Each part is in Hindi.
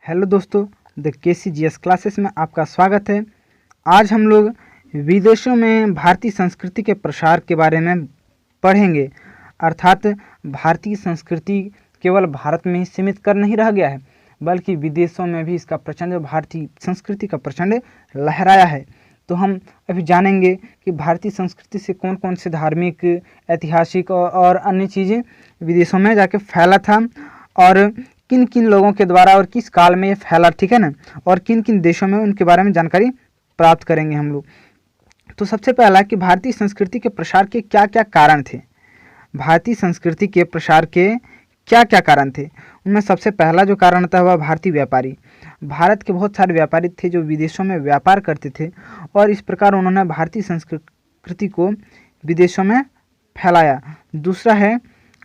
हेलो दोस्तों, द KCGS क्लासेस में आपका स्वागत है। आज हम लोग विदेशों में भारतीय संस्कृति के प्रसार के बारे में पढ़ेंगे। अर्थात भारतीय संस्कृति केवल भारत में ही सीमित कर नहीं रह गया है, बल्कि विदेशों में भी इसका प्रचंड भारतीय संस्कृति का प्रचंड लहराया है। तो हम अभी जानेंगे कि भारतीय संस्कृति से कौन कौन से धार्मिक, ऐतिहासिक और अन्य चीज़ें विदेशों में जाके फैला था और किन किन लोगों के द्वारा और किस काल में ये फैला, ठीक है ना, और किन किन देशों में उनके बारे में जानकारी प्राप्त करेंगे हम लोग। तो सबसे पहला कि भारतीय संस्कृति के प्रसार के क्या क्या कारण थे। भारतीय संस्कृति के प्रसार के क्या क्या कारण थे, उनमें सबसे पहला जो कारण था वह भारतीय व्यापारी। भारत के बहुत सारे व्यापारी थे जो विदेशों में व्यापार करते थे और इस प्रकार उन्होंने भारतीय संस्कृति को विदेशों में फैलाया। दूसरा है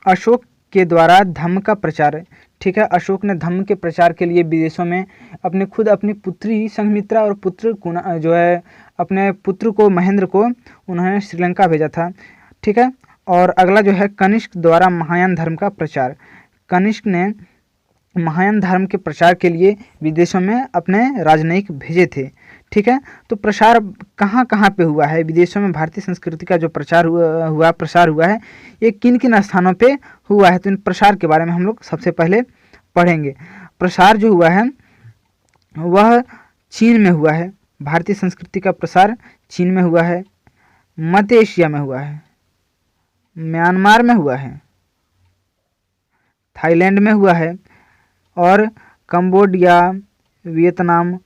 अशोक के द्वारा धम्म का प्रचार। ठीक है, अशोक ने धम्म के प्रचार के लिए विदेशों में अपनी पुत्री संघमित्रा और पुत्र अपने पुत्र को महेंद्र को उन्होंने श्रीलंका भेजा था। ठीक है, और अगला जो है कनिष्क द्वारा महायान धर्म का प्रचार। कनिष्क ने महायान धर्म के प्रचार के लिए विदेशों में अपने राजनयिक भेजे थे। ठीक है, तो प्रसार कहाँ कहाँ पे हुआ है, विदेशों में भारतीय संस्कृति का जो प्रसार हुआ है ये किन किन स्थानों पे हुआ है। तो इन प्रसार के बारे में हम लोग सबसे पहले पढ़ेंगे। प्रसार जो हुआ है वह चीन में हुआ है। भारतीय संस्कृति का प्रसार चीन में हुआ है, मध्य एशिया में हुआ है, म्यांमार में हुआ है, थाईलैंड में हुआ है और कंबोडिया, वियतनाम,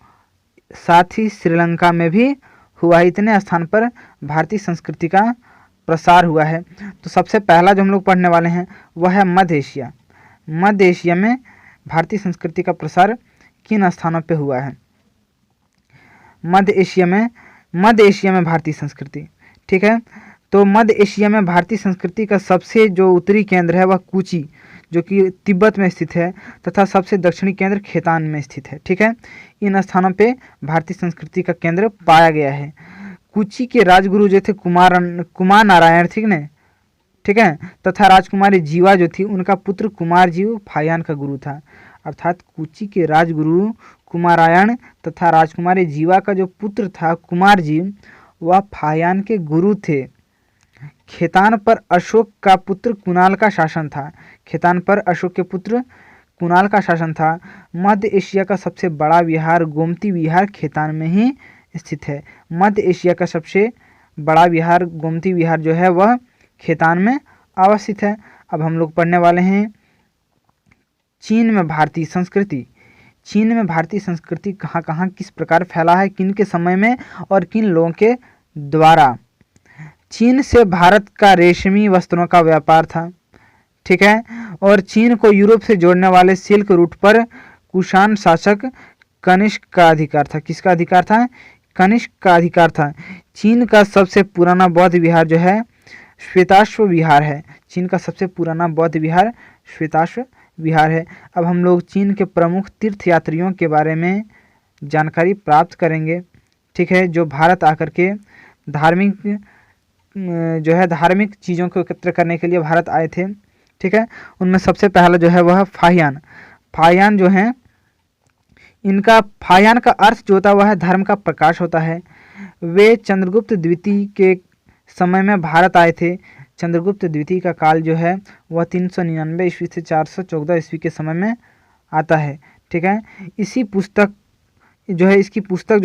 साथ ही श्रीलंका में भी हुआ है। इतने स्थान पर भारतीय संस्कृति का प्रसार हुआ है। तो सबसे पहला जो हम लोग पढ़ने वाले हैं वह है मध्य एशिया। मध्य एशिया में भारतीय संस्कृति का प्रसार किन स्थानों पे हुआ है। मध्य एशिया में भारतीय संस्कृति। ठीक है, तो मध्य एशिया में भारतीय संस्कृति का सबसे जो उत्तरी केंद्र है वह कूची, जो कि तिब्बत में स्थित है, तथा सबसे दक्षिणी केंद्र खेतान में स्थित है। ठीक है, इन स्थानों पे भारतीय संस्कृति का केंद्र पाया गया है। कूची के राजगुरु जो थे कुमार नारायण, ठीक है, तथा राजकुमारी जीवा जो थी उनका पुत्र कुमार जीव फायान का गुरु था। अर्थात कूची के राजगुरु कुमारायण तथा राजकुमारी जीवा का जो पुत्र था कुमार जीव वह फायान के गुरु थे। खेतान पर अशोक का पुत्र कुणाल का शासन था। खेतान पर अशोक के पुत्र कुणाल का शासन था। मध्य एशिया का सबसे बड़ा विहार गोमती विहार खेतान में ही स्थित है। मध्य एशिया का सबसे बड़ा विहार गोमती विहार जो है वह खेतान में अवस्थित है। अब हम लोग पढ़ने वाले हैं चीन में भारतीय संस्कृति। चीन में भारतीय संस्कृति कहाँ कहाँ किस प्रकार फैला है, किन के समय में और किन लोगों के द्वारा। चीन से भारत का रेशमी वस्त्रों का व्यापार था। ठीक है, और चीन को यूरोप से जोड़ने वाले सिल्क रूट पर कुषाण शासक कनिष्क का अधिकार था। किसका अधिकार था? कनिष्क का अधिकार था। चीन का सबसे पुराना बौद्ध विहार जो है श्वेताश्व विहार है। चीन का सबसे पुराना बौद्ध विहार श्वेताश्व विहार है। अब हम लोग चीन के प्रमुख तीर्थयात्रियों के बारे में जानकारी प्राप्त करेंगे। ठीक है, जो भारत आकर के धार्मिक चीज़ों को एकत्र करने के लिए भारत आए थे। ठीक है, उनमें सबसे पहला जो है वह फाहियान। फाहियान जो है, इनका फाहियान का अर्थ जो होता है वह धर्म का प्रकाश होता है। वे चंद्रगुप्त द्वितीय के समय में भारत आए थे। चंद्रगुप्त द्वितीय का काल जो है वह 399 ईस्वी से 414 ईस्वी के समय में आता है। ठीक है, इसकी पुस्तक जो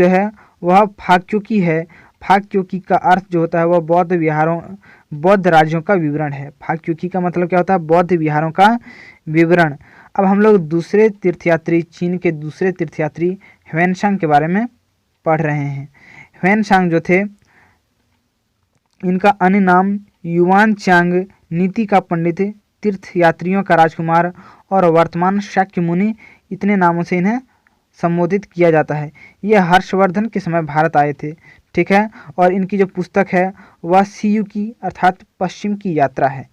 है वह फाक्योकी है। फाक्योकी का अर्थ जो होता है वह बौद्ध राज्यों का विवरण है। फाक्योकी का मतलब क्या होता है? बौद्ध विहारों का विवरण। अब हम लोग चीन के दूसरे तीर्थयात्री ह्वेनसांग के बारे में पढ़ रहे हैं। ह्वेनसांग जो थे, इनका अन्य नाम युआन चांग, नीति का पंडित, तीर्थयात्रियों का राजकुमार और वर्तमान शाक्य मुनि, इतने नामों से इन्हें संबोधित किया जाता है। ये हर्षवर्धन के समय भारत आए थे। ठीक है, और इनकी जो पुस्तक है वह सीयू की अर्थात पश्चिम की यात्रा है।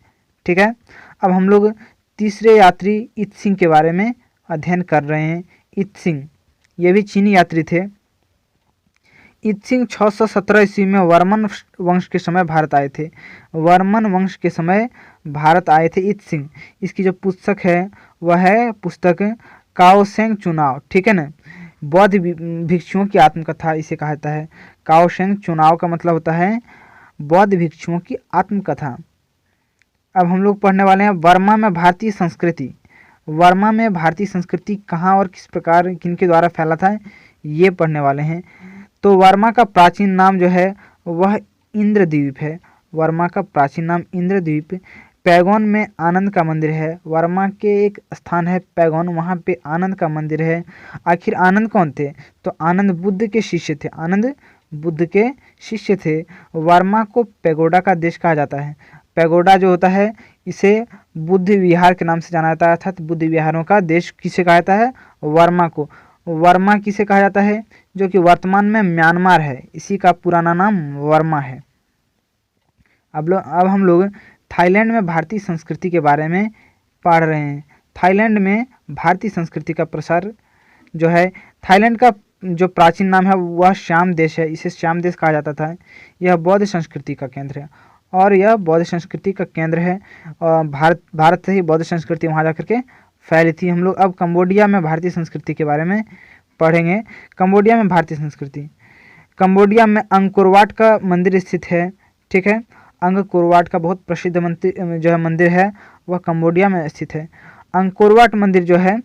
ठीक है, अब हम लोग तीसरे यात्री इत्सिंग के बारे में अध्ययन कर रहे हैं। इत्सिंग ये भी चीनी यात्री थे। इत्सिंग 617 ईस्वी में वर्मन वंश के समय भारत आए थे। वर्मन वंश के समय भारत आए थे इत्सिंग। इसकी जो पुस्तक है वह है पुस्तक काओशेंग चुनाव, ठीक है ना, बौद्ध भिक्षुओं की आत्मकथा इसे कहा जाता है। काओशेंग चुनाव का मतलब होता है बौद्ध भिक्षुओं की आत्मकथा। अब हम लोग पढ़ने वाले हैं वर्मा में भारतीय संस्कृति। वर्मा में भारतीय संस्कृति कहाँ और किस प्रकार किनके द्वारा फैला था, ये पढ़ने वाले हैं। तो वर्मा का प्राचीन नाम जो है वह इंद्रद्वीप है। वर्मा का प्राचीन नाम इंद्रद्वीप। पैगोन में आनंद का मंदिर है। वर्मा के एक स्थान है पैगोन, वहाँ पे आनंद का मंदिर है। आखिर आनंद कौन थे, तो आनंद बुद्ध के शिष्य थे। आनंद बुद्ध के शिष्य थे। वर्मा को पैगोडा का देश कहा जाता है। पैगोडा जो होता है इसे बुद्ध विहार के नाम से जाना जाता है, अर्थात बुद्ध विहारों का देश किसे कहा जाता है, वर्मा को। वर्मा किसे कहा जाता है, जो कि वर्तमान में म्यांमार है, इसी का पुराना नाम वर्मा है। अब हम लोग थाईलैंड में भारतीय संस्कृति के बारे में पढ़ रहे हैं। थाईलैंड में भारतीय संस्कृति का प्रसार जो है, थाईलैंड का जो प्राचीन नाम है वह श्याम देश है, इसे श्याम देश कहा जाता था। यह बौद्ध संस्कृति का केंद्र है और यह बौद्ध संस्कृति का केंद्र है। और भारत से ही बौद्ध संस्कृति वहाँ जाकर के फैली थी। हम लोग अब कंबोडिया में भारतीय संस्कृति के बारे में पढ़ेंगे। कंबोडिया में भारतीय संस्कृति, कंबोडिया में अंकोरवाट का मंदिर स्थित है, ठीक है। अंकोरवाट का बहुत प्रसिद्ध मंदिर जो है मंदिर है वह कंबोडिया में स्थित है। अंकोरवाट मंदिर जो है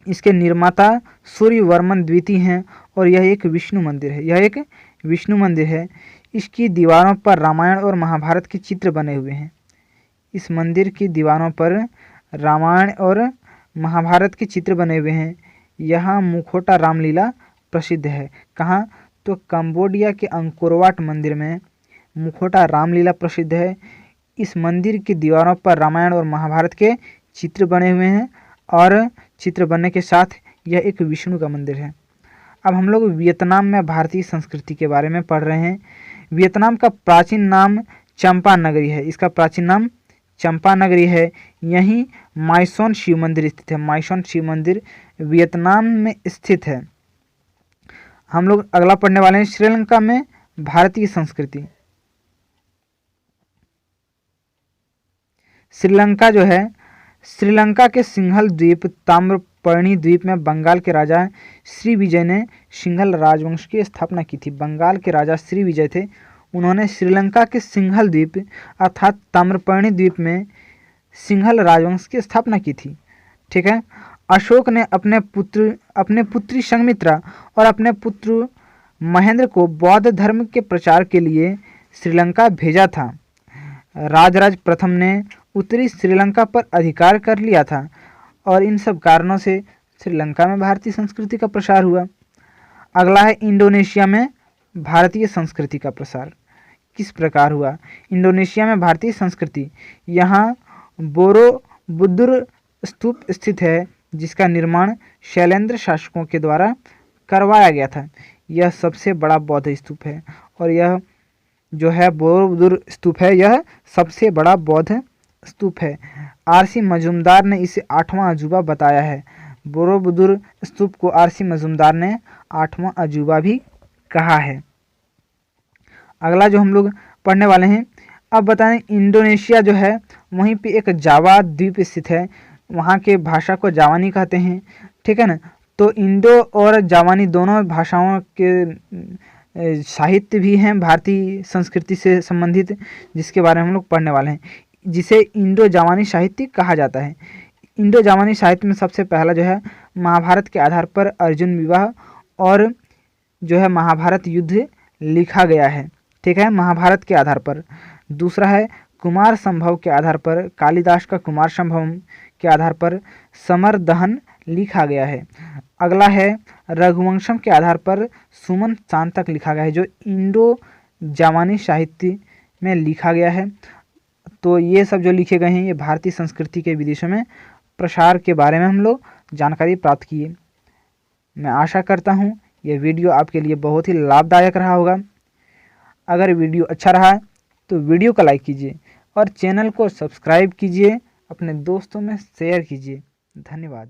इसके निर्माता सूर्यवर्मन द्वितीय हैं और यह एक विष्णु मंदिर है। यह एक विष्णु मंदिर है। इसकी दीवारों पर रामायण और महाभारत के चित्र बने हुए हैं। इस मंदिर की दीवारों पर रामायण और महाभारत के चित्र बने हुए हैं। यहाँ मुखोटा रामलीला प्रसिद्ध है। कहाँ, तो कंबोडिया के अंकोरवाट मंदिर में मुखोटा रामलीला प्रसिद्ध है। इस मंदिर की दीवारों पर रामायण और महाभारत के चित्र बने हुए हैं और चित्र बनने के साथ यह एक विष्णु का मंदिर है। अब हम लोग वियतनाम में भारतीय संस्कृति के बारे में पढ़ रहे हैं। वियतनाम का प्राचीन नाम चंपा नगरी है। इसका प्राचीन नाम चंपा नगरी है। यहीं माइसोन शिव मंदिर स्थित है। माइसोन शिव मंदिर वियतनाम में स्थित है। हम लोग अगला पढ़ने वाले हैं श्रीलंका में भारतीय संस्कृति। श्रीलंका जो है, श्रीलंका के सिंघल द्वीप ताम्रपर्णी द्वीप में बंगाल के राजा श्री विजय ने सिंघल राजवंश की स्थापना की थी। बंगाल के राजा श्री विजय थे, उन्होंने श्रीलंका के सिंघल द्वीप अर्थात ताम्रपर्णी द्वीप में सिंघल राजवंश की स्थापना की थी, ठीक है। अशोक ने अपने पुत्री संघमित्रा और अपने पुत्र महेंद्र को बौद्ध धर्म के प्रचार के लिए श्रीलंका भेजा था। राजराज प्रथम ने उत्तरी श्रीलंका पर अधिकार कर लिया था और इन सब कारणों से श्रीलंका में भारतीय संस्कृति का प्रसार हुआ। अगला है इंडोनेशिया में भारतीय संस्कृति का प्रसार किस प्रकार हुआ। इंडोनेशिया में भारतीय संस्कृति, यहाँ बोरोबुदुर स्तूप स्थित है जिसका निर्माण शैलेंद्र शासकों के द्वारा करवाया गया था। यह सबसे बड़ा बौद्ध स्तूप है और यह जो है बोरोबुदुर स्तूप है, यह सबसे बड़ा बौद्ध स्तूप है। आरसी मजूमदार ने इसे 8वां अजूबा बताया है। बोरोबुदुर स्तूप को आरसी मजूमदार ने 8वां अजूबा भी कहा है। अगला जो हम लोग पढ़ने वाले हैं, अब बताएं इंडोनेशिया जो है वहीं पे एक जावा द्वीप स्थित है। वहाँ के भाषा को जावानी कहते हैं, ठीक है ना। तो इंडो और जावानी दोनों भाषाओं के साहित्य भी हैं भारतीय संस्कृति से संबंधित, जिसके बारे में हम लोग पढ़ने वाले हैं, जिसे इंडो जावानी साहित्य कहा जाता है। इंडो जावानी साहित्य में सबसे पहला जो है महाभारत के आधार पर अर्जुन विवाह और जो है महाभारत युद्ध लिखा गया है, ठीक है, महाभारत के आधार पर। दूसरा है कुमार संभव के आधार पर, कालिदास का कुमार संभव के आधार पर समर दहन लिखा गया है। अगला है रघुवंशम के आधार पर सुमन चांतक लिखा गया है, जो इंडो जावानी साहित्य में लिखा गया है। तो ये सब जो लिखे गए हैं ये भारतीय संस्कृति के विदेशों में प्रसार के बारे में हम लोग जानकारी प्राप्त किए। मैं आशा करता हूँ ये वीडियो आपके लिए बहुत ही लाभदायक रहा होगा। अगर वीडियो अच्छा रहा तो वीडियो को लाइक कीजिए और चैनल को सब्सक्राइब कीजिए, अपने दोस्तों में शेयर कीजिए। धन्यवाद।